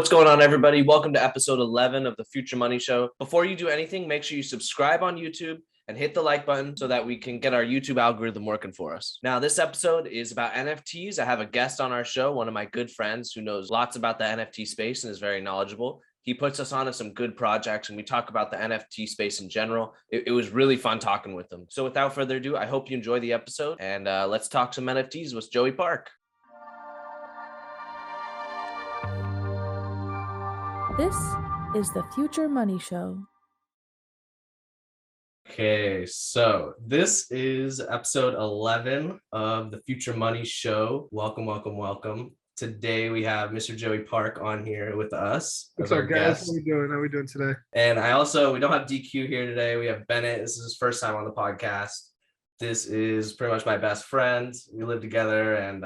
What's going on, everybody? Welcome to episode 11 of the Future Money Show. Before you do anything, make sure you subscribe on YouTube and hit the like button so that we can get our YouTube algorithm working for us. Now, this episode is about NFTs. I have a guest on our show, one of my good friends who knows lots about the NFT space and is very knowledgeable. He puts us on to some good projects and we talk about the NFT space in general. It was really fun talking with him. So without further ado, I hope you enjoy the episode and let's talk some NFTs with Joey Park. This is the Future Money Show. Okay, so this is episode 11 of the Future Money Show. Welcome. Today we have Mr. Joey Park on here with us. What's up, guys? How we doing today? And we don't have DQ here today. We have Bennett. This is his first time on the podcast. This is pretty much my best friend. We live together, and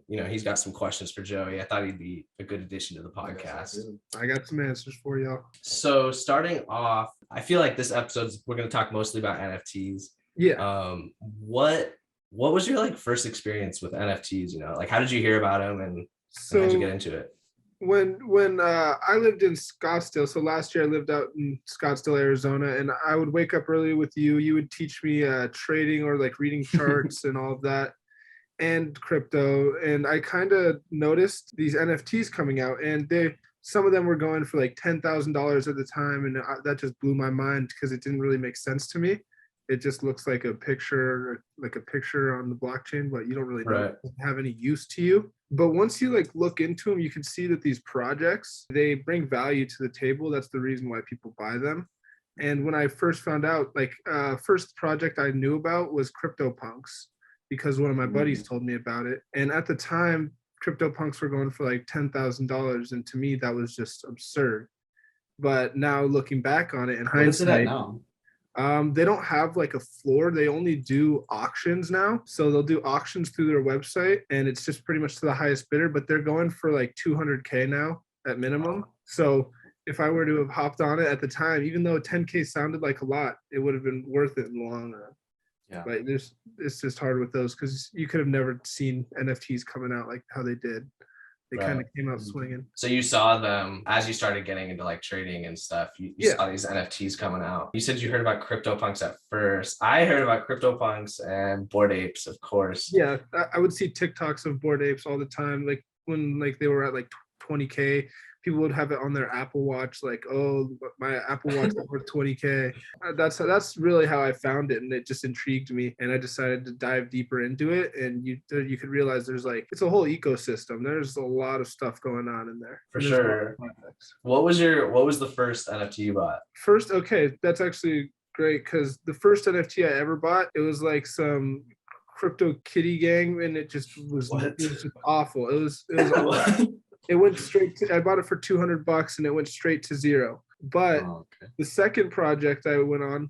you know, he's got some questions for Joey. I thought he'd be a good addition to the podcast. I got some answers for y'all. So starting off, I feel like this episode we're going to talk mostly about NFTs. Yeah. What was your first experience with NFTs? You know, how did you hear about them, and how did you get into it? When I lived in Scottsdale, so last year I lived out in Scottsdale, Arizona, and I would wake up early with you. You would teach me trading or reading charts and all of that, and crypto. And I kind of noticed these NFTs coming out, and some of them were going for $10,000 at the time, and that just blew my mind because it didn't really make sense to me. It just looks like a picture on the blockchain, but you don't really know it doesn't have any use to you. But once you look into them, you can see that these projects, they bring value to the table. That's the reason why people buy them. And when I first found out, first project I knew about was CryptoPunks, because one of my buddies told me about it. And at the time, CryptoPunks were going for $10,000, and to me that was just absurd. But now looking back on it in hindsight, what is it at now? They don't have a floor. They only do auctions now. So they'll do auctions through their website, and it's just pretty much to the highest bidder, but they're going for $200K now at minimum. So if I were to have hopped on it at the time, even though 10K sounded like a lot, it would have been worth it in the long run. Yeah. But it's just hard with those because you could have never seen NFTs coming out like how they did. They kind of came out swinging. So you saw them as you started getting into trading and stuff. You saw these NFTs coming out. You said you heard about CryptoPunks at first. I heard about CryptoPunks and Bored Apes, of course. Yeah, I would see TikToks of Bored Apes all the time. When they were at 20K, people would have it on their Apple Watch. Oh, my Apple Watch is worth 20K. That's really how I found it, and it just intrigued me. And I decided to dive deeper into it. And you could realize there's it's a whole ecosystem. There's a lot of stuff going on in there. For sure. What was the first NFT you bought? First, okay, that's actually great because the first NFT I ever bought, it was some crypto kitty gang, and it was just awful. It was awful. It went straight to, I bought it for $200 and it went straight to zero. But the second project I went on,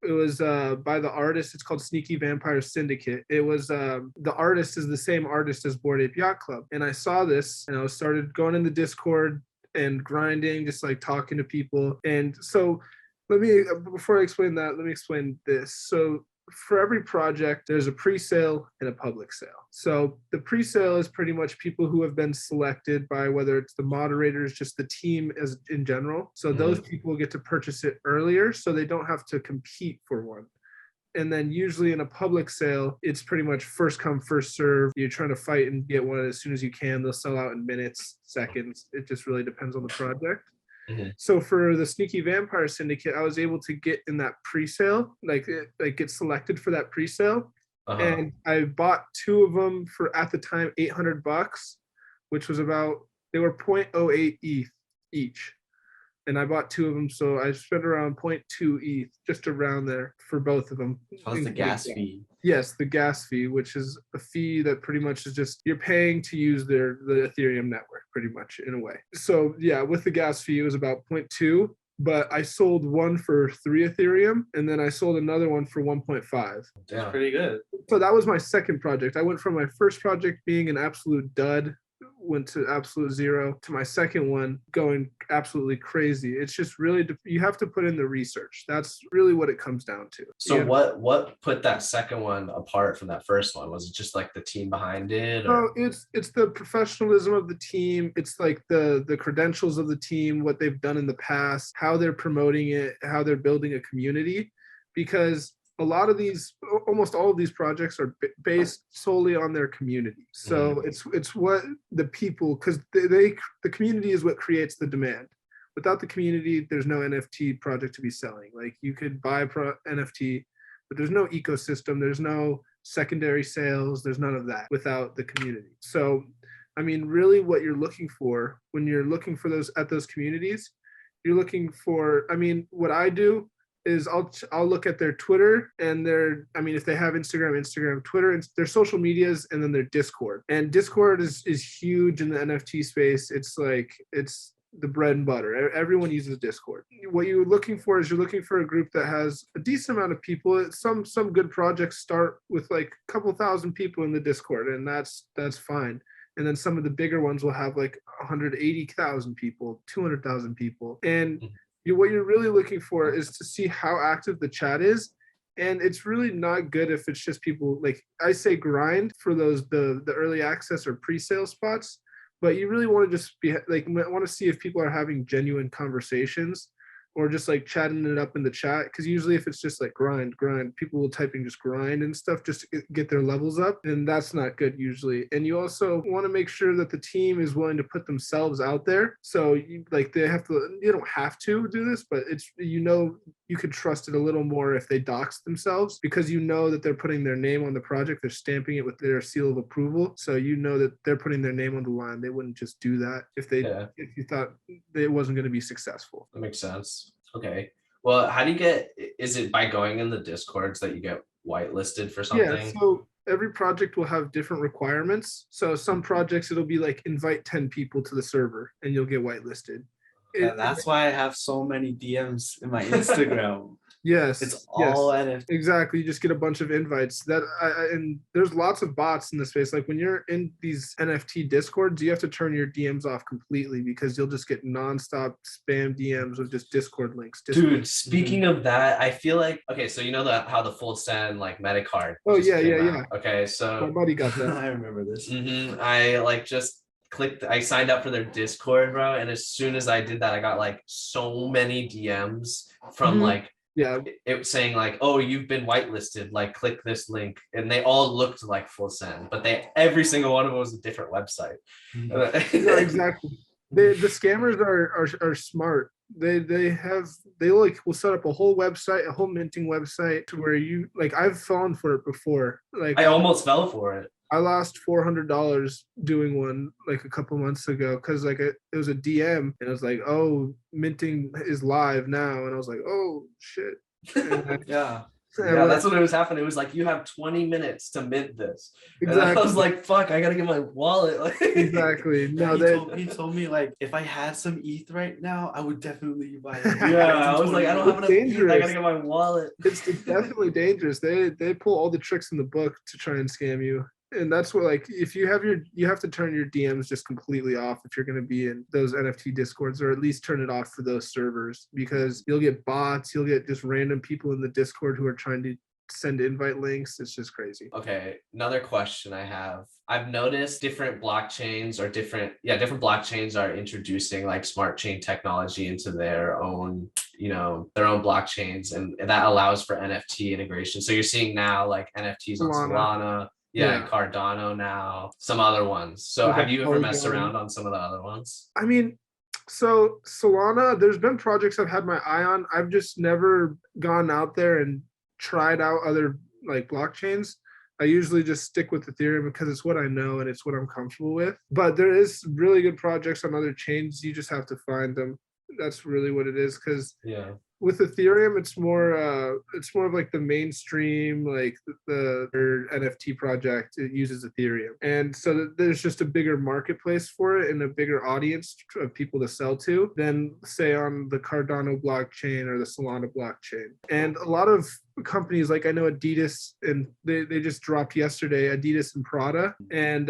it was by the artist. It's called Sneaky Vampire Syndicate. It was the artist is the same artist as Bored Ape Yacht Club. And I saw this and I started going in the Discord and grinding, just talking to people. And so before I explain that, let me explain this. So for every project, there's a pre-sale and a public sale. So the pre-sale is pretty much people who have been selected by whether it's the moderators, just the team as in general. So those people get to purchase it earlier so they don't have to compete for one. And then usually in a public sale, it's pretty much first come, first serve. You're trying to fight and get one as soon as you can. They'll sell out in minutes, seconds. It just really depends on the project. So for the Sneaky Vampire Syndicate, I was able to get in that pre-sale, get selected for that pre-sale. And I bought two of them for, at the time, $800, which was they were 0.08 ETH each. And I bought two of them, so I spent around 0.2 ETH, just around there for both of them. So that's the gas fee. Yes, the gas fee, which is a fee that pretty much is just you're paying to use the Ethereum network, pretty much in a way. So yeah, with the gas fee, it was about 0.2, but I sold one for 3 Ethereum, and then I sold another one for 1.5. That's pretty good. So that was my second project. I went from my first project being an absolute dud, went to absolute zero to my second one going absolutely crazy. It's just really, you have to put in the research. That's really what it comes down to. So what put that second one apart from that first one? Was it just like the team behind it? Or? So it's the professionalism of the team. It's like the credentials of the team, what they've done in the past, how they're promoting it, how they're building a community. Because a lot of these, almost all of these projects are based solely on their community. So it's what the people, because the community is what creates the demand. Without the community, there's no NFT project to be selling. Like you could buy NFT, but there's no ecosystem. There's no secondary sales. There's none of that without the community. So, I mean, really, what you're looking for when you're looking for those communities, you're looking for. I mean, what I do is I'll look at their Twitter and if they have Instagram, Twitter, and their social medias, and then their Discord. And Discord is huge in the NFT space. It's the bread and butter. Everyone uses Discord. What you're looking for is you're looking for a group that has a decent amount of people. Some good projects start with like a couple thousand people in the Discord, and that's fine. And then some of the bigger ones will have like 180,000 people, 200,000 people. And what you're really looking for is to see how active the chat is. And it's really not good if it's just people, like I say, grind for those the early access or pre-sale spots. But you really want to just be like, want to see if people are having genuine conversations or just like chatting it up in the chat. Because usually if it's just like grind, people will typing just grind and stuff just to get their levels up. And that's not good usually. And you also want to make sure that the team is willing to put themselves out there. So you don't have to do this, but it's, you could trust it a little more if they dox themselves, because you know that they're putting their name on the project. They're stamping it with their seal of approval. So you know that they're putting their name on the line. They wouldn't just do that if you thought it wasn't going to be successful. That makes sense. Okay. Well, how do you is it by going in the Discords that you get whitelisted for something? Yeah, so every project will have different requirements. So some projects, it'll be like invite 10 people to the server and you'll get whitelisted. That's why I have so many DMs in my Instagram. Yes, it's all NFT. Exactly. You just get a bunch of invites. And there's lots of bots in the space. Like when you're in these NFT Discords, you have to turn your DMs off completely because you'll just get nonstop spam DMs with just Discord links. Dude, speaking of that, I feel like, okay, so you know how the full send like meta card. Oh yeah. Okay, so my buddy got that. I remember this. I just I signed up for their Discord, bro, and as soon as I did that, I got like so many DMs from it saying like, oh, you've been whitelisted, like click this link, and they all looked like full send, but every single one of them was a different website. Yeah, exactly. The scammers are smart. They will set up a whole website, a whole minting website to where you I've fallen for it before. Like I almost fell for it. I lost $400 doing one like a couple months ago because it was a DM and it was like, oh, minting is live now, and I was like, oh shit. Yeah, that's what it was happening. It was like, you have 20 minutes to mint this. Exactly. And I was like, fuck, I gotta get my wallet. Exactly. No, he told me like, if I had some ETH right now, I would definitely buy it. Yeah, I was like, I don't have enough ETH. I gotta get my wallet. It's definitely dangerous. They pull all the tricks in the book to try and scam you. And that's what, if you have to turn your DMs just completely off if you're going to be in those NFT Discords, or at least turn it off for those servers, because you'll get bots, you'll get just random people in the Discord who are trying to send invite links. It's just crazy. Okay, another question I have. I've noticed different blockchains are introducing like smart chain technology into their own blockchains, and that allows for NFT integration. So you're seeing now like NFTs on Solana. Yeah, Cardano now, some other ones. So have you ever messed around on some of the other ones? I mean, so Solana, there's been projects I've had my eye on. I've just never gone out there and tried out other blockchains. I usually just stick with Ethereum because it's what I know and it's what I'm comfortable with. But there is really good projects on other chains. You just have to find them. That's really what it is. Because with Ethereum, it's more of like the mainstream, like the NFT project. It uses Ethereum, and so there's just a bigger marketplace for it and a bigger audience of people to sell to than say on the Cardano blockchain or the Solana blockchain. And a lot of companies, like I know Adidas, and they just dropped yesterday, Adidas and Prada, and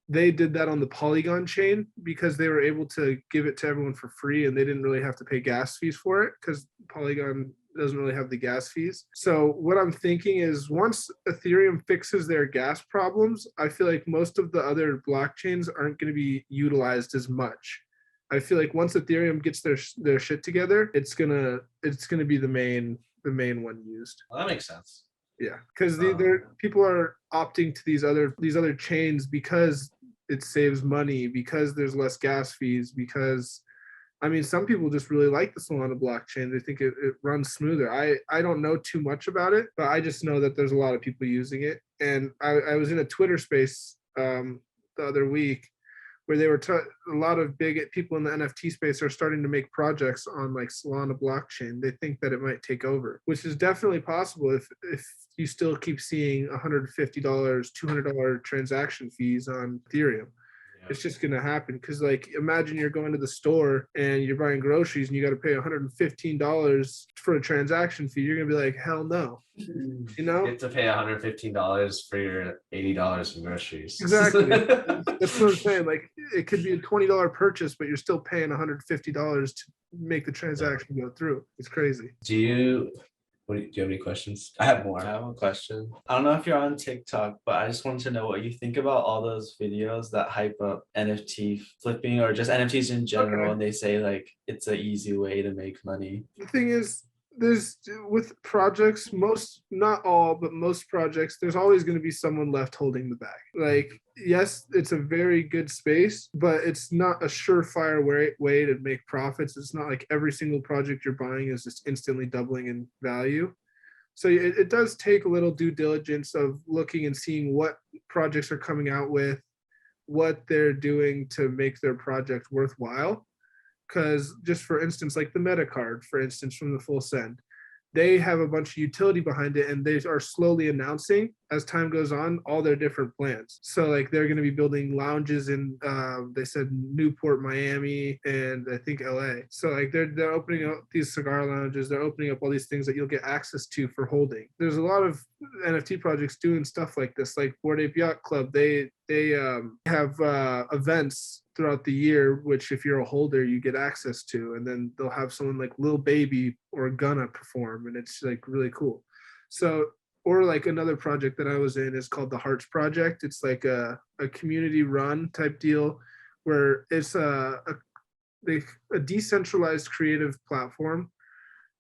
they did that on the Polygon chain because they were able to give it to everyone for free and they didn't really have to pay gas fees for it because Polygon doesn't really have the gas fees. So what I'm thinking is once Ethereum fixes their gas problems, I feel like most of the other blockchains aren't going to be utilized as much. I feel like once Ethereum gets their shit together, it's gonna be the main one used. Well, that makes sense. Yeah, because people are opting to these other chains because it saves money, because there's less gas fees, because I mean some people just really like the Solana blockchain. They think it runs smoother. I don't know too much about it, but I just know that there's a lot of people using it. And I was in a Twitter space the other week where they were a lot of big people in the NFT space are starting to make projects on like Solana blockchain. They think that it might take over, which is definitely possible if you still keep seeing $150, $200 transaction fees on Ethereum. It's just going to happen because like imagine you're going to the store and you're buying groceries and you got to pay $115 for a transaction fee. You're going to be like, hell no. You know, You have to pay $115 for your $80 in groceries. Exactly. That's what I'm saying. Like it could be a $20 purchase, but you're still paying $150 to make the transaction go through. It's crazy. Do you have any questions? I have more. I have a question. I don't know if you're on TikTok, but I just wanted to know what you think about all those videos that hype up NFT flipping or just NFTs in general. Okay. And they say like it's an easy way to make money. The thing is, there's with projects, not all, but most projects, there's always going to be someone left holding the bag. Like, yes, it's a very good space, but it's not a surefire way to make profits. It's not like every single project you're buying is just instantly doubling in value. So it does take a little due diligence of looking and seeing what projects are coming out with, what they're doing to make their project worthwhile. Because just for instance, like the Meta card, for instance, from the Full Send, they have a bunch of utility behind it and they are slowly announcing as time goes on all their different plans. So like they're going to be building lounges in they said Newport, Miami, and I think LA. So like they're opening up these cigar lounges, they're opening up all these things that you'll get access to for holding. There's a lot of NFT projects doing stuff like this, like Bored Ape Yacht Club. They have events throughout the year, which if you're a holder, you get access to, and then they'll have someone like Lil Baby or Gunna perform, and it's like really cool. So, or like another project that I was in is called the Hearts Project. It's like a community run type deal where it's a decentralized creative platform.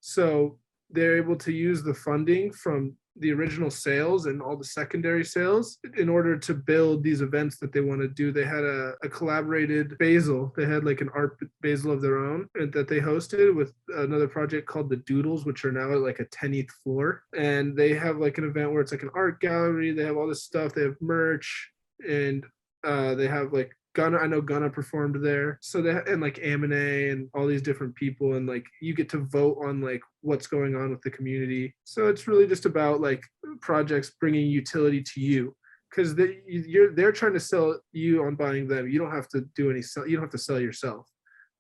So they're able to use the funding from the original sales and all the secondary sales in order to build these events that they want to do. They had a collaborated Basel. They had like an art Basel of their own that they hosted with another project called the Doodles, which are now at like a 10th floor. And they have like an event where it's like an art gallery. They have all this stuff. They have merch and they have like Gunna, I know Gunna performed there. So they and like Amine and all these different people, and like you get to vote on like what's going on with the community. So it's really just about like projects bringing utility to you, because they're trying to sell you on buying them. You don't have to do any sell. You don't have to sell yourself.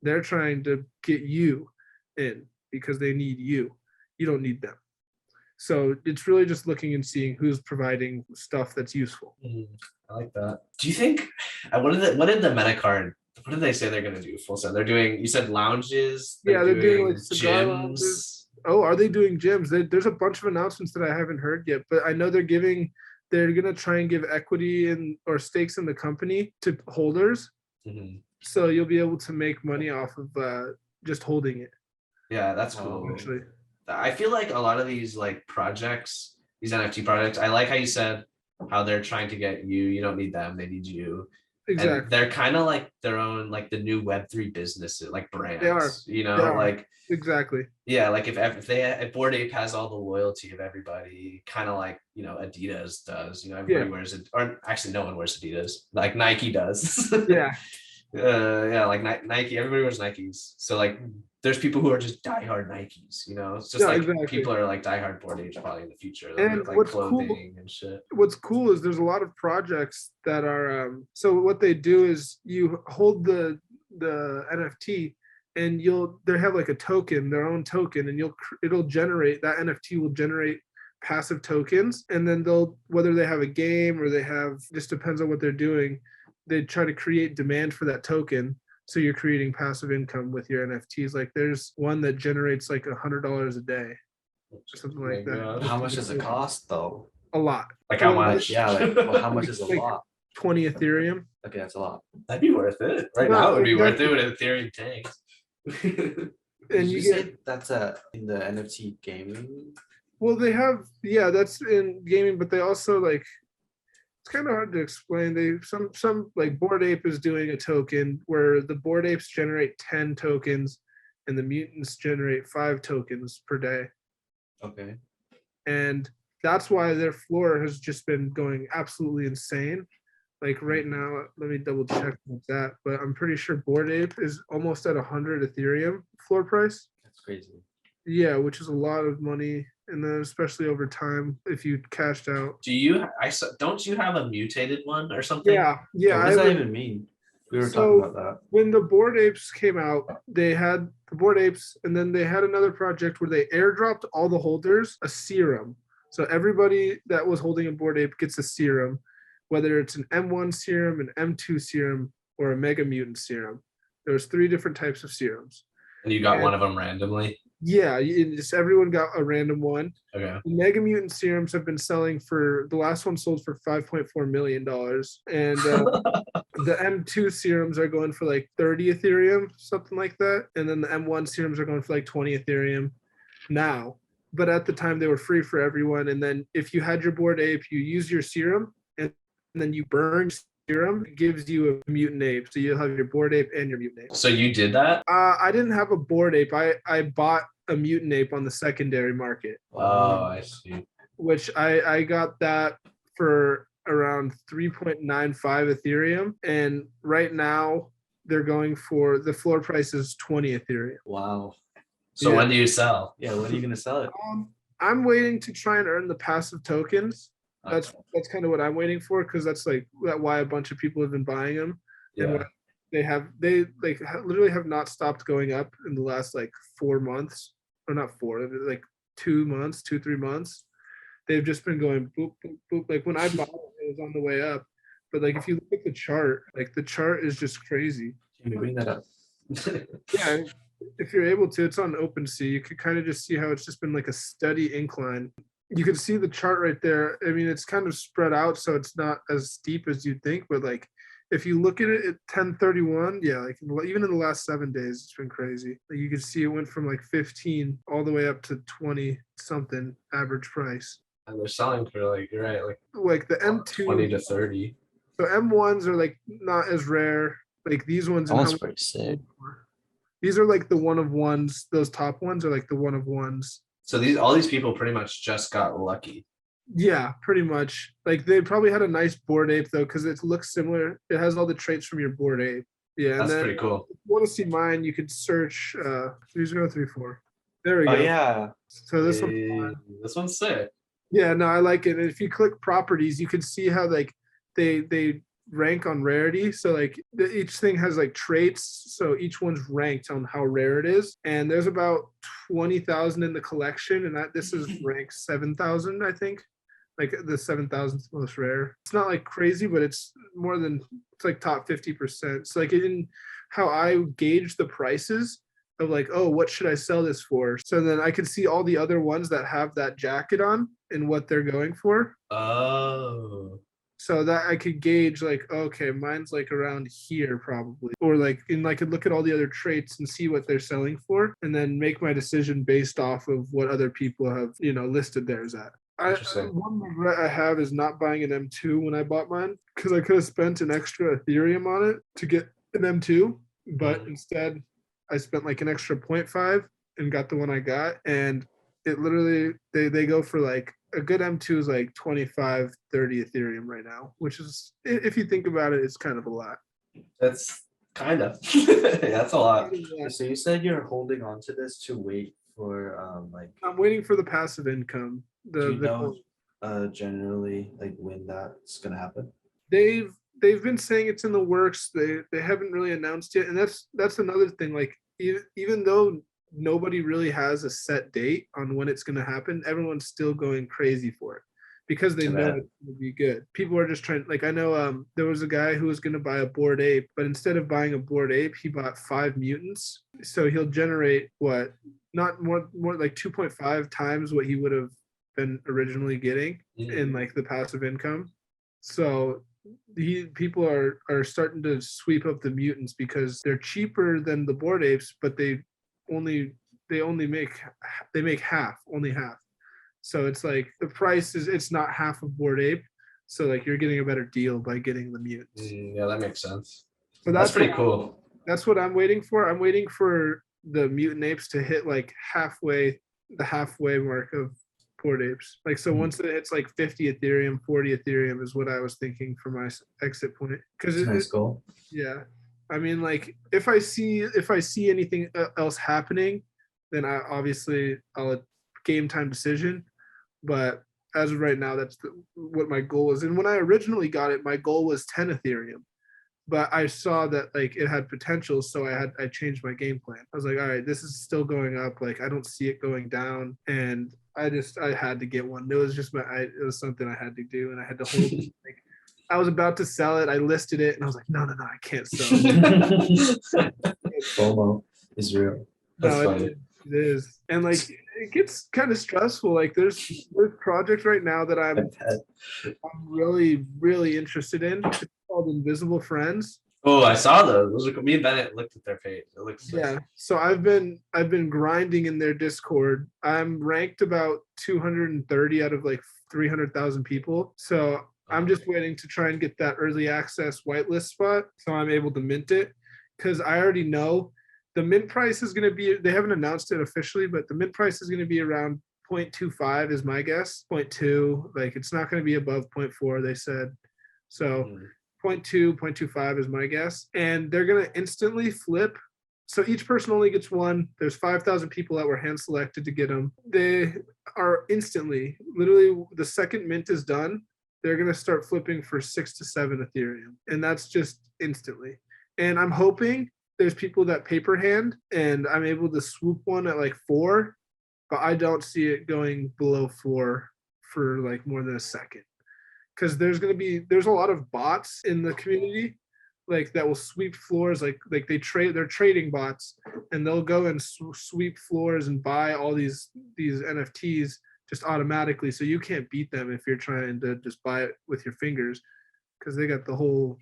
They're trying to get you in because they need you. You don't need them. So it's really just looking and seeing who's providing stuff that's useful. I like that. Do you think what did the Meta card? What did they say they're gonna do? Full set. They're doing. You said lounges. They're doing like cigar gyms. lounges. Oh, are they doing gyms? There's a bunch of announcements that I haven't heard yet, but I know they're gonna try and give equity or stakes in the company to holders. Mm-hmm. So you'll be able to make money off of just holding it. Yeah, that's cool. Actually. I feel like a lot of these like projects, these NFT projects, I like how you said how they're trying to get you. You don't need them, they need you. Exactly. And they're kind of like their own, like the new Web3 businesses, like brands. They are. You know, They are. like exactly. Yeah, like if Bored Ape has all the loyalty of everybody, kind of like Adidas does. Everybody wears it, or actually no one wears Adidas. Like Nike does. Yeah. Yeah, like Nike. Everybody wears Nikes. So like, there's people who are just diehard Nikes. It's just exactly. People are like diehard Bored Apes probably in the future. And like what's clothing cool, and shit. What's cool is there's a lot of projects that are. So what they do is you hold the NFT, and they have like a token, their own token, and it'll generate that NFT will generate passive tokens, and then whether they have a game or they have, just depends on what they're doing. they try to create demand for that token. So you're creating passive income with your NFTs. Like there's one that generates like $100 a day or something like that. How much does it cost though? A lot. Like how Well, much? Yeah, like well, how much is a Like lot? 20 Ethereum. Okay, that's a lot. That'd be worth it. Right No, now it would be worth exactly. it with Ethereum tanks. Did And you you say get, that's in the NFT gaming? well, they have, yeah, that's in gaming, but they also like, it's kind of hard to explain. They some like Bored Ape is doing a token where the Bored Apes generate 10 tokens and the mutants generate 5 tokens per day. Okay. And that's why their floor has just been going absolutely insane. Like right now, let me double check what's that, but I'm pretty sure Bored Ape is almost at 100 Ethereum floor price. That's crazy. Yeah, which is a lot of money, and then especially over time if you cashed out. Do you? Don't you have a mutated one or something? Yeah, yeah. What I does that have even mean? We were So- talking about that. when the Bored Apes came out, they had the Bored Apes, and then they had another project where they airdropped all the holders a serum. So everybody that was holding a Bored Ape gets a serum, whether it's an M1 serum, an M2 serum, or a Mega Mutant serum. There's 3 different types of serums. And you got And- one of them randomly. Yeah, just everyone got a random one. Okay. The Mega Mutant serums have been selling for, the last one sold for $5.4 million. And the M2 serums are going for like 30 Ethereum, something like that. And then the M1 serums are going for like 20 Ethereum now. But at the time, they were free for everyone. And then if you had your Bored Ape, you use your serum and then you burn serum, it gives you a mutant ape. So you'll have your Bored Ape and your mutant ape. So you did that? I didn't have a Bored Ape. I bought a mutant ape on the secondary market, Oh, I see. which I got that for around 3.95 Ethereum. And right now they're going for, the floor price is 20 Ethereum. Wow. So Yeah. when do you sell? Yeah, when are you gonna sell it? I'm waiting to try and earn the passive tokens. That's kind of what I'm waiting for, because that's like why a bunch of people have been buying them. And Yeah. they like literally have not stopped going up in the last like 4 months, or not 4, like 2 months, 2-3 months. They've just been going boop boop boop. Like when I bought it was on the way up, but like if you look at the chart, like the chart is just crazy. Can you bring that up? Yeah, if you're able to, it's on OpenSea. You could kind of just see how it's just been like a steady incline. You can see the chart right there. I mean, it's kind of spread out, so it's not as steep as you'd think. But like, if you look at it at 1031, yeah, like even in the last 7 days, it's been crazy. Like you can see it went from like 15 all the way up to 20 something average price. And they're selling for like, you're right, Like the M2, 20 to 30. so M1s are like not as rare. Like these ones, That and one's how pretty sick. these are like the one of ones. Those top ones are like the one of ones. So all these people pretty much just got lucky. Yeah, pretty much. Like they probably had a nice Bored Ape though, because it looks similar. It has all the traits from your Bored Ape. Yeah, and That's then pretty cool. if you want to see mine, you could search 3034. There we go. Oh yeah. So this one, Hey, this one's sick. yeah, no, I like it. And if you click properties, you can see how like they rank on rarity. So like each thing has like traits, so each one's ranked on how rare it is. And there's about 20,000 in the collection, and this is ranked 7,000, I think. Like the 7,000th most rare. It's not like crazy, but it's more than, it's like top 50%. So like in how I gauge the prices of like, oh, what should I sell this for? So then I can see all the other ones that have that jacket on and what they're going for. Oh. So that I could gauge like, okay, mine's like around here probably. Or like, and I could look at all the other traits and see what they're selling for, and then make my decision based off of what other people have, listed theirs at. Interesting. One regret I have is not buying an M2 when I bought mine, because I could have spent an extra Ethereum on it to get an M2, but instead I spent like an extra 0.5 and got the one I got. And it literally, they go for like, a good M2 is like 25, 30 Ethereum right now, which is, if you think about it, it's kind of a lot. That's kind of. That's a lot. So you said you're holding on to this to wait for like. I'm waiting for the passive income. Do you know generally like when that's gonna happen? They've been saying it's in the works. They haven't really announced yet, and that's another thing. Like even though nobody really has a set date on when it's going to happen, everyone's still going crazy for it. because they I know bet. it's going to be good. People are just trying. Like I know there was a guy who was going to buy a Bored Ape, but instead of buying a Bored Ape, he bought 5 mutants. So he'll generate what not more like 2.5 times what he would have been originally getting in like the passive income. So people are starting to sweep up the mutants because they're cheaper than the Bored Apes, but only only make half, only half. So it's like the price is it's not half of Bored Ape. So like you're getting a better deal by getting the mutants. Yeah, that makes sense. So That's pretty cool. That's what I'm waiting for. I'm waiting for the mutant apes to hit like the halfway mark of Bored Apes. Like so once it hits like 50 Ethereum, 40 Ethereum is what I was thinking for my exit point. Because It's a nice goal. yeah. I mean, like if I see anything else happening, then I'll game time decision. But as of right now, that's what my goal is. And when I originally got it, my goal was 10 Ethereum. But I saw that like it had potential, so I changed my game plan. I was like, all right, this is still going up. Like I don't see it going down, and I had to get one. It was just it was something I had to do, and I had to hold it. Like, I was about to sell it. I listed it, and I was like, no, I can't sell it. FOMO is real. That's No, funny. it is, and like it gets kind of stressful. Like there's projects right now that I'm really interested in. It's called Invisible Friends. Oh, I saw those. Me and Bennett looked at their page. It looks sick. Yeah. So I've been grinding in their Discord. I'm ranked about 230 out of like 300,000 people. So I'm just waiting to try and get that early access whitelist spot so I'm able to mint it, because I already know the mint price is going to be, they haven't announced it officially, but the mint price is going to be around 0.25 is my guess. 0.2, like it's not going to be above 0.4, they said. So 0.2, 0.25 is my guess. And they're going to instantly flip. So each person only gets one. There's 5,000 people that were hand selected to get them. They are instantly, literally the second mint is done, they're going to start flipping for 6 to 7 Ethereum. And that's just instantly. And I'm hoping there's people that paper hand and I'm able to swoop one at like 4, but I don't see it going below 4 for like more than a second. Because there's a lot of bots in the community like that will sweep floors, like they're trading bots, and they'll go and sweep floors and buy all these NFTs just automatically, so you can't beat them if you're trying to just buy it with your fingers, because they got the whole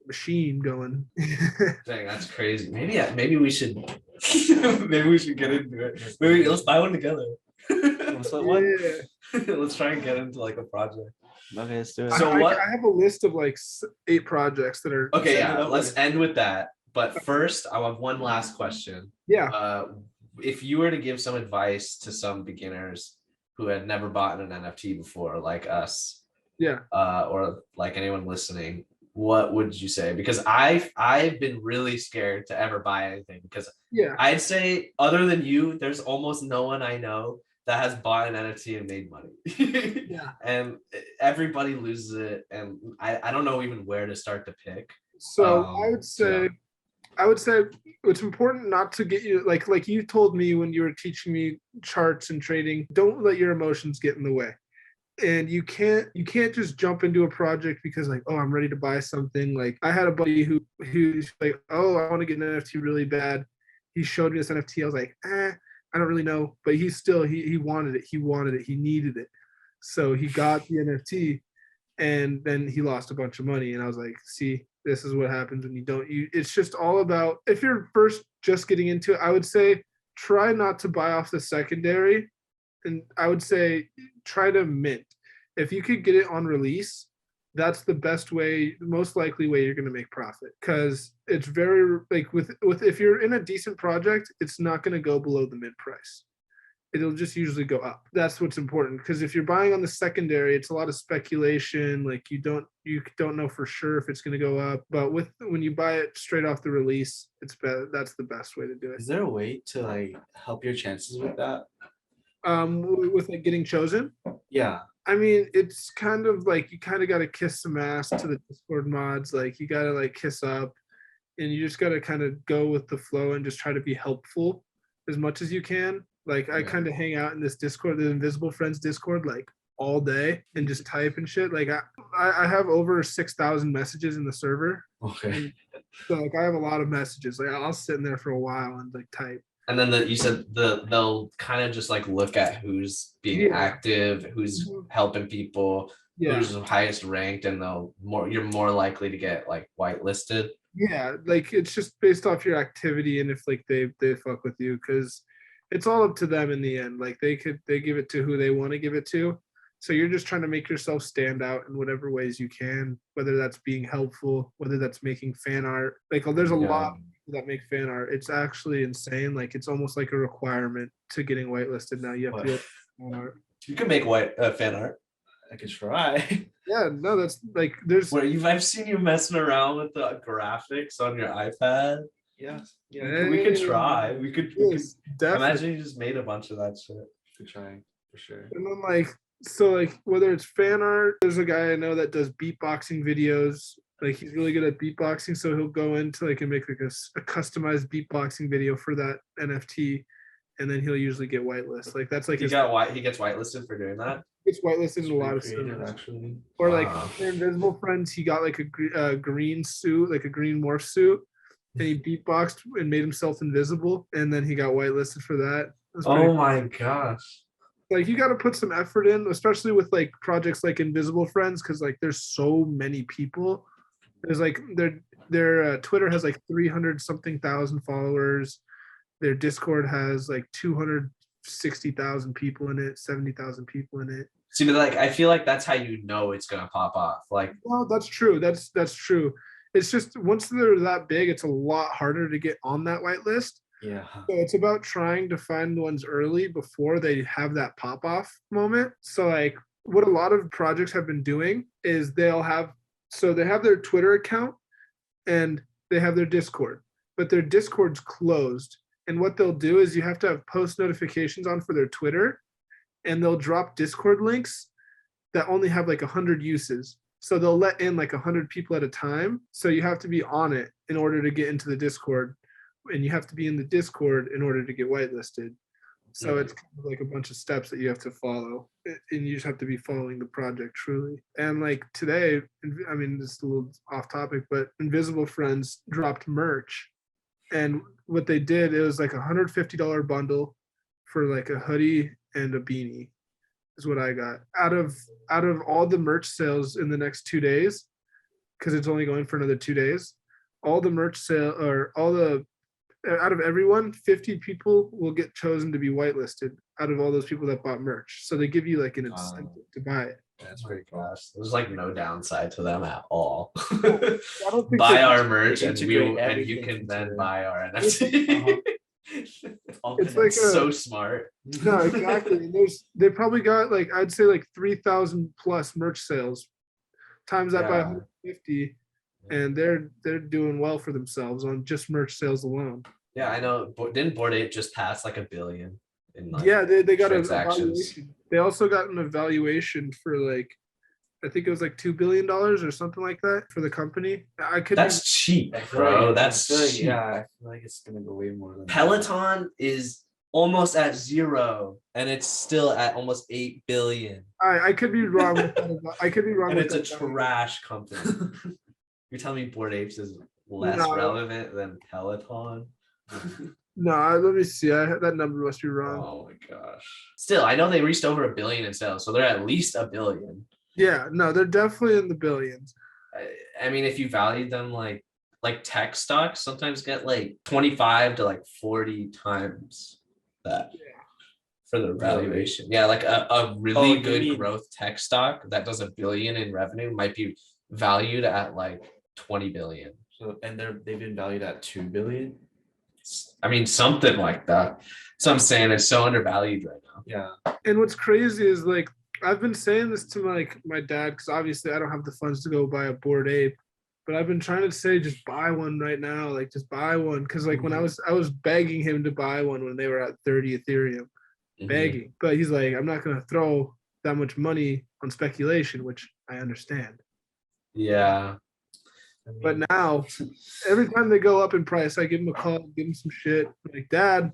machine going. Dang, that's crazy. Maybe we should maybe we should get into it. Maybe let's buy one together. Let's let one. Yeah. Let's try and get into like a project. Okay, let's do it. So what? I have a list of like 8 projects that are Okay, yeah. Let's end with that. But first, I have one last question. Yeah. If you were to give some advice to some beginners who had never bought an NFT before, like us, Yeah. or like anyone listening, what would you say? Because I've been really scared to ever buy anything, because Yeah. I'd say other than you, there's almost no one I know that has bought an NFT and made money. Yeah. And everybody loses it, and I don't know even where to start to pick. So I would say it's important not to get you like you told me when you were teaching me charts and trading, don't let your emotions get in the way. And you can't just jump into a project because like, oh, I'm ready to buy something. Like I had a buddy who's like, oh, I want to get an NFT really bad. He showed me this NFT. I was like, I don't really know, but he wanted it. He needed it. So he got the NFT, and then he lost a bunch of money. And I was like, see, this is what happens when it's just all about, if you're first just getting into it, I would say try not to buy off the secondary. And I would say try to mint. If you could get it on release, that's the best way, the most likely way you're going to make profit, because it's very like with if you're in a decent project, it's not going to go below the mint price. It'll just usually go up. That's what's important, because if you're buying on the secondary, it's a lot of speculation. Like you don't know for sure if it's going to go up. But when you buy it straight off the release, it's better. That's the best way to do it. Is there a way to like help your chances with that? With like getting chosen? Yeah. I mean, it's kind of like you kind of got to kiss some ass to the Discord mods. Like you got to like kiss up, and you just got to kind of go with the flow and just try to be helpful as much as you can. Like I kind of hang out in this Discord, the Invisible Friends Discord, like all day and just type and shit. Like I have over 6,000 messages in the server. Okay. And so like I have a lot of messages. Like I'll sit in there for a while and like type. And then you said they'll kind of just like look at who's being active, who's helping people, who's highest ranked, and you're more likely to get like whitelisted. Yeah, like it's just based off your activity and if like they fuck with you, because it's all up to them in the end. Like they give it to who they want to give it to. So you're just trying to make yourself stand out in whatever ways you can, whether that's being helpful, whether that's making fan art. Like there's a lot of people that make fan art. It's actually insane. Like it's almost like a requirement to getting whitelisted now. You have to do fan art. You can make fan art. I could try. Yeah, no, that's like there's. I've seen you messing around with the graphics on your iPad. Yeah, we could try. We could imagine you just made a bunch of that shit. Could try for sure. And then like whether it's fan art, there's a guy I know that does beatboxing videos. Like he's really good at beatboxing, so he'll go into like and make like a customized beatboxing video for that NFT, and then he'll usually get whitelist. Like that's like he gets whitelisted for doing that. It's whitelisted in a lot of stuff. Actually. Or like Invisible Friends, he got like a green suit, like a green morph suit, and he beatboxed and made himself invisible, and then he got whitelisted for that. Oh my gosh. Like you got to put some effort in, especially with like projects like Invisible Friends, because like there's so many people. There's like their Twitter has like 300 something thousand followers. Their Discord has like 260,000 people in it, 70,000 people in it. See, but like I feel like that's how you know it's gonna pop off. Like, well, that's true. That's true. It's just once they're that big, it's a lot harder to get on that whitelist. Yeah. So it's about trying to find ones early before they have that pop off moment. So like what a lot of projects have been doing is they have their Twitter account and they have their Discord, but their Discord's closed. And what they'll do is you have to have post notifications on for their Twitter, and they'll drop Discord links that only have like 100 uses. So they'll let in like 100 people at a time. So you have to be on it in order to get into the Discord. And you have to be in the Discord in order to get whitelisted. So it's kind of like a bunch of steps that you have to follow, and you just have to be following the project truly. And like today, I mean, this is a little off topic, but Invisible Friends dropped merch, and what they did, it was like $150 bundle for like a hoodie and a beanie is what I got out of all the merch sales in the next 2 days, because it's only going for another 2 days. All the merch sale or out of everyone, 50 people will get chosen to be whitelisted out of all those people that bought merch. So they give you like an incentive to buy it. That's pretty gosh. There's like no downside to them at all. I don't think buy our merch and integrate you can then into buy our NFT. It's like so smart. No, exactly. And they probably got like I'd say like 3,000 plus merch sales. Times that by 150. And they're doing well for themselves on just merch sales alone. Yeah, I know. Didn't Bored Ape just pass like $1 billion in like they got an transactions? evaluation. They also got an evaluation for like I think it was like $2 billion or something like that for the company. That's cheap, bro. That's cheap. Yeah, I feel like it's gonna go way more than Peloton is almost at 0 and it's still at almost 8 billion. I could be wrong with that. I could be wrong. And with it's a trash company. You're telling me Bored Apes is less relevant than Peloton? No, let me see. That number must be wrong. Oh my gosh. Still, I know they reached over $1 billion in sales, so they're at least $1 billion. Yeah, no, they're definitely in the billions. I mean, if you valued them like tech stocks, sometimes get like 25 to like 40 times that for the valuation. Yeah, like a really good growth tech stock that does $1 billion in revenue might be valued at like 20 billion. So and they've been valued at 2 billion. I mean, something like that. So I'm saying it's so undervalued right now. Yeah. And what's crazy is like I've been saying this to my dad, because obviously I don't have the funds to go buy a Bored Ape, but I've been trying to say just buy one right now, like just buy one, because like when I was begging him to buy one when they were at 30 Ethereum, begging, but he's like, I'm not gonna throw that much money on speculation, which I understand. Yeah. But now, every time they go up in price, I give him a call, give him some shit. I'm like, Dad,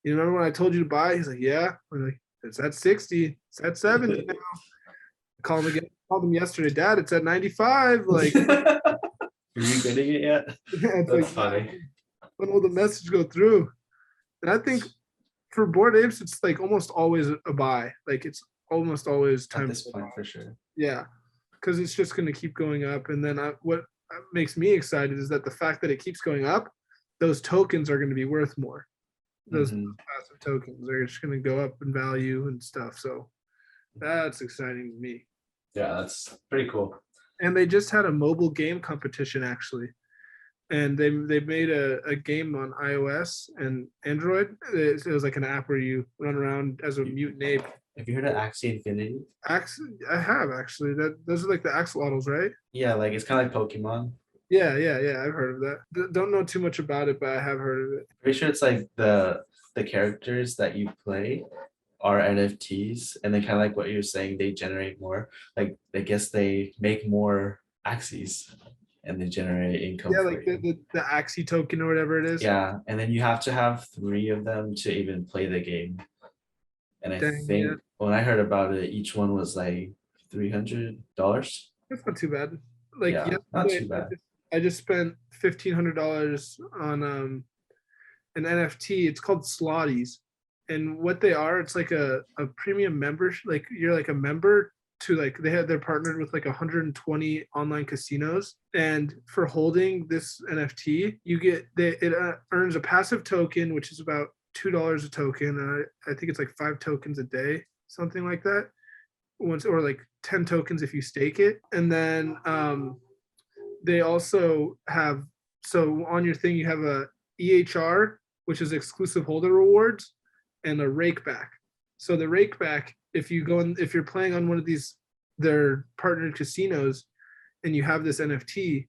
you remember when I told you to buy? He's like, yeah. I'm like, It's at 60. It's at 70 now. I called him again. Called him yesterday. Dad, it's at 95. Like, Are you getting it yet? it's That's like, funny. when will the message go through? And I think for Bored Apes, it's like almost always a buy. Like it's almost always At time this to point, buy. for sure. Yeah, because it's just going to keep going up. And then what makes me excited is that the fact that it keeps going up, those tokens are going to be worth more. Those Mhm. passive tokens are just going to go up in value and stuff. So that's exciting to me. Yeah, that's pretty cool. And they just had a mobile game competition actually. And they made a game on iOS and Android. It was like an app where you run around as a mutant ape. Have you heard of Axie Infinity? I have actually. Those are like the axolotls, right? Yeah, like it's kind of like Pokemon. Yeah. I've heard of that. Don't know too much about it, but I have heard of it. Pretty sure it's like the characters that you play are NFTs, and they kind of like what you're saying, they generate more. Like I guess they make more Axies, and they generate income Yeah, for like you. the Axie token or whatever it is. Yeah, and then you have to have 3 of them to even play the game. And I Dang, think yeah. when I heard about it, each one was like $300. That's not too bad. Like Yeah, not yesterday, too bad. I just spent $1,500 on an NFT. It's called Slotties, and what they are, it's like a premium membership. Like you're like a member to like they're partnered with like 120 online casinos, and for holding this NFT, you get it earns a passive token, which is about $2 a token. I think it's like 5 tokens a day, something like that. Once or like 10 tokens if you stake it, and then they also have so on your thing you have a EHR, which is exclusive holder rewards, and a rake back. So the rake back, if you're playing on one of these their partnered casinos and you have this NFT,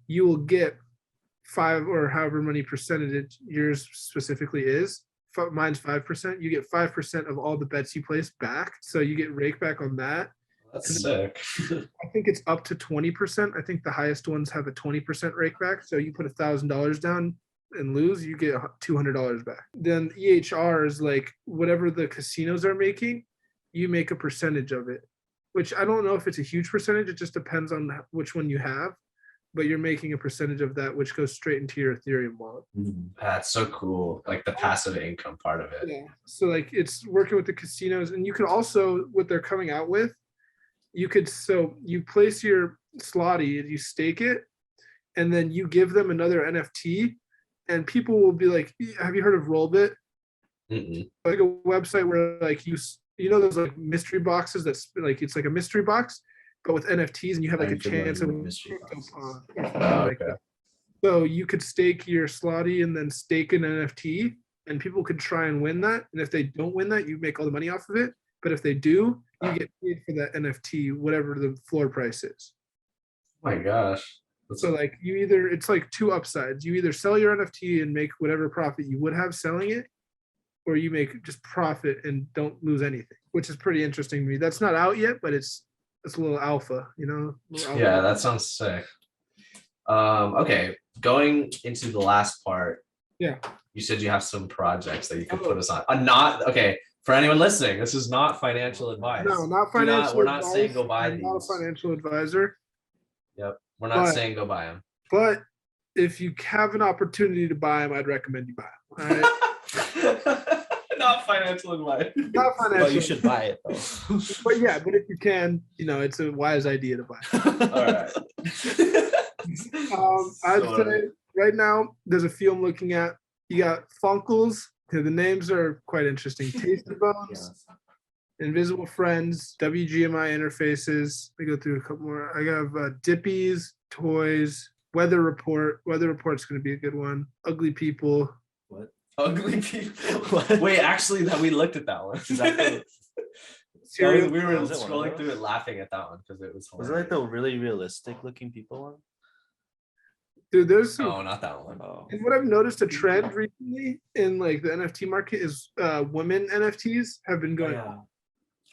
you will get 5 or however many percentage yours specifically is. Mine's 5%. You get 5% of all the bets you place back. So you get rake back on that. That's sick. I think it's up to 20%. I think the highest ones have a 20% rake back. So you put $1,000 down and lose, you get $200 back. Then EHR is like whatever the casinos are making, you make a percentage of it, which I don't know if it's a huge percentage. It just depends on which one you have, but you're making a percentage of that, which goes straight into your Ethereum wallet. That's so cool. Like the passive income part of it. Yeah. So like it's working with the casinos, and you could also what they're coming out with. You place your slotty and you stake it, and then you give them another NFT, and people will be like, "Have you heard of Rollbit?" Mm-mm. Like a website where like you know those like mystery boxes that's like it's like a mystery box, but with NFTs, and you have like I'm a chance of familiar with mystery boxes. like Okay. that. So you could stake your slotty and then stake an NFT, and people could try and win that. And if they don't win that, you make all the money off of it. But if they do, you get paid for that NFT, whatever the floor price is. Oh my gosh. So like it's like 2 upsides. You either sell your NFT and make whatever profit you would have selling it, or you make just profit and don't lose anything, which is pretty interesting to me. That's not out yet, but it's a little alpha, Yeah, that sounds sick. Okay, going into the last part. Yeah. You said you have some projects that you could put us on. Not okay. For anyone listening, this is not financial advice. No, not financial. We're not saying go buy I'm these. not a financial advior. Yep. We're not saying go buy them. But if you have an opportunity to buy them, I'd recommend you buy them. All right? Not financial advice. Not financial. Well, you should buy it though. But yeah, but if you can, it's a wise idea to buy. All right. I'd say right now there's a few I'm looking at. You got Funkles. The names are quite interesting. Tasty Bones, Invisible Friends, WGMI interfaces. I go through a couple more. I have Dippies, Toys, Weather Report. Weather Report's going to be a good one. Ugly People. What? Ugly People. Wait, actually, that we looked at that one. We were scrolling through it, laughing at that one because it was. Was it like the really realistic looking people one? Dude, there's some. No, not that one. Oh. And what I've noticed a trend recently in like the NFT market is women NFTs have been going.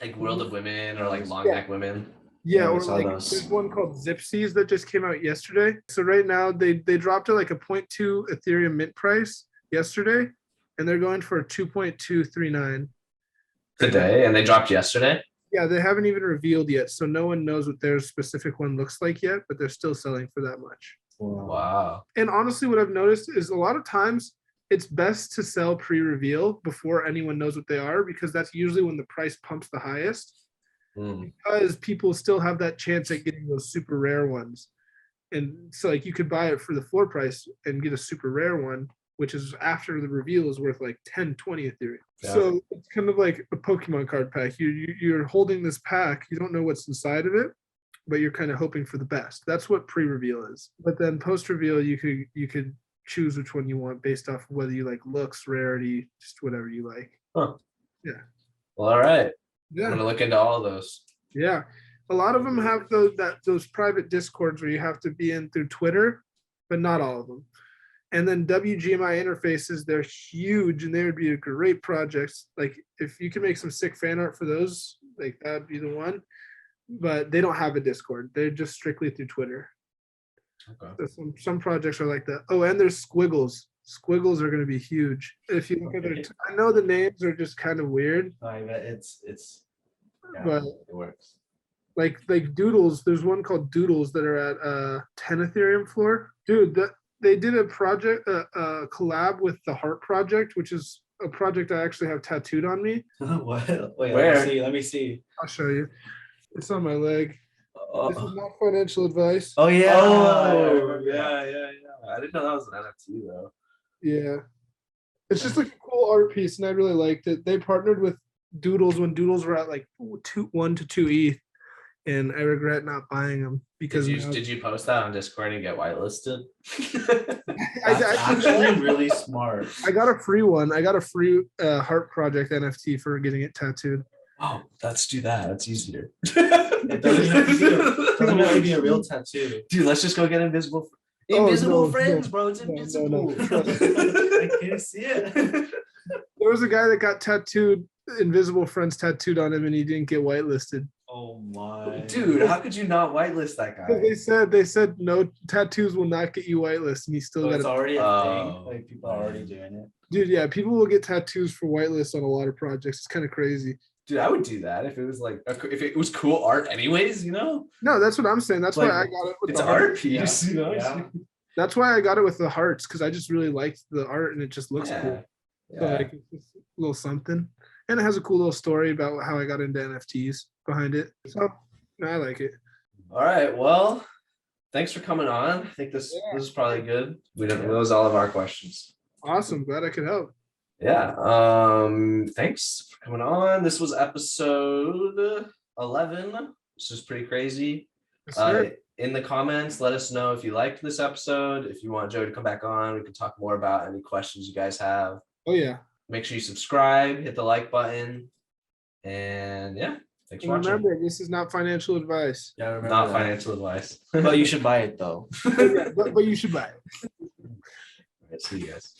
Like World of Women or like Long Neck Women. Yeah, we or saw like those. there's one called Zipsies that just came out yesterday. So right now they dropped to like a 0.2 Ethereum mint price yesterday, and they're going for 2.239. today, and they dropped yesterday. Yeah, they haven't even revealed yet, so no one knows what their specific one looks like yet, but they're still selling for that much. Wow. And honestly, what I've noticed is a lot of times it's best to sell pre-reveal before anyone knows what they are, because that's usually when the price pumps the highest, because people still have that chance at getting those super rare ones. And so like you could buy it for the floor price and get a super rare one, which is after the reveal is worth like 10, 20 Ethereum. Yeah. So it's kind of like a Pokemon card pack. You're holding this pack, you don't know what's inside of it, but you're kind of hoping for the best. That's what pre-reveal is. But then post-reveal, you could choose which one you want based off of whether you like looks, rarity, just whatever you like. Huh. Yeah. Well, all right. Yeah. I'm gonna look into all of those. Yeah. A lot of them have those private discords where you have to be in through Twitter, but not all of them. And then WGMI interfaces, they're huge and they would be a great project. Like if you can make some sick fan art for those, like that'd be the one. But they don't have a Discord. They're just strictly through Twitter. Okay. So some projects are like that. Oh, and there's Squiggles. Squiggles are going to be huge. If you look at their, I know the names are just kind of weird. I bet it's yeah, But it works. like Doodles, there's one called Doodles that are at 10 Ethereum floor. Dude, they did a project, a collab with the Heart Project, which is a project I actually have tattooed on me. What? Wait, Where? Let me see. I'll show you. It's on my leg. This is Oh, not financial advice. yeah. Oh, yeah. I didn't know that was an NFT though. Yeah. It's just like a cool art piece, and I really liked it. They partnered with Doodles when Doodles were at like 1 to 2 ETH, and I regret not buying them because Did you post that on Discord and get whitelisted? That's I actually really smart. I got a free one. I got a free Heart Project NFT for getting it tattooed. Oh, let's do that. That's easier. It doesn't have to be a real tattoo. Dude, let's just go get invisible Oh, invisible no, friends, no. bro. It's No, invisible. I can't see it. There was a guy that got tattooed, Invisible Friends tattooed on him, and he didn't get whitelisted. Oh my. Dude, how could you not whitelist that guy? They said no tattoos will not get you whitelisted, and he still So got it's it. already a Oh. thing. Like people are already doing it. Dude, yeah, people will get tattoos for whitelist on a lot of projects. It's kind of crazy. Dude, I would do that if it was like if it was cool art, anyways. You know, No, that's what I'm saying. That's Like, why I got it with it's the art heart. piece. You know, Yeah. That's why I got it with the hearts, because I just really liked the art and it just looks cool. So Yeah. like it's just a little something. And it has a cool little story about how I got into NFTs behind it. So no, I like it. All right. Well, thanks for coming on. I think this is probably good. That was all of our questions. Awesome. Glad I could help. Yeah. Thanks for coming on. This was episode 11. This is pretty crazy. Yes, sir. In the comments, let us know if you liked this episode. If you want Joe to come back on, we can talk more about any questions you guys have. Oh yeah. Make sure you subscribe, hit the like button, and yeah, thanks for And watching. remember, this is not financial advice. Yeah, remember Not that. financial advice. But you should buy it though. But you should buy it. All right, see you guys.